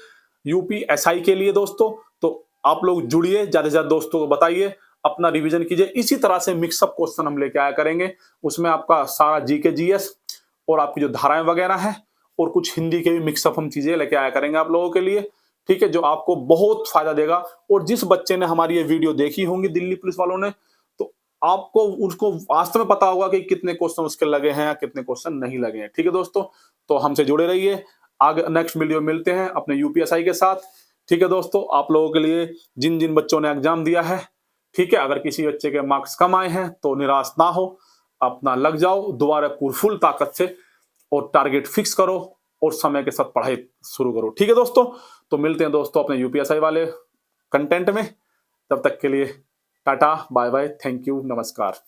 यूपीएसआई के लिए दोस्तों। तो आप लोग जुड़िए, ज्यादा से ज्यादा दोस्तों को बताइए, अपना रिवीजन कीजिए। इसी तरह से मिक्सअप क्वेश्चन हम लेके आया करेंगे, उसमें आपका सारा जीके जीएस और आपकी जो धाराएं वगैरह हैं और कुछ हिंदी के भी मिक्सअप हम चीजें लेके आया करेंगे आप लोगों के लिए। ठीक है, जो आपको बहुत फायदा देगा। और जिस बच्चे ने हमारी ये वीडियो देखी होंगी दिल्ली पुलिस वालों ने, तो आपको उसको वास्तव में पता होगा कि कितने क्वेश्चन उसके लगे हैं या कितने क्वेश्चन नहीं लगे हैं। ठीक है दोस्तों, तो हमसे जुड़े रहिए, आगे नेक्स्ट वीडियो मिलते हैं अपने यूपीएसआई के साथ। ठीक है दोस्तों, आप लोगों के लिए जिन जिन बच्चों ने एग्जाम दिया है, ठीक है, अगर किसी बच्चे के मार्क्स कम आए हैं तो निराश ना हो, अपना लग जाओ दोबारा फुल ताकत से, और टारगेट फिक्स करो और समय के साथ पढ़ाई शुरू करो। ठीक है दोस्तों, तो मिलते हैं दोस्तों अपने यूपीएसआई वाले कंटेंट में। तब तक के लिए tata bye bye, thank you, नमस्कार।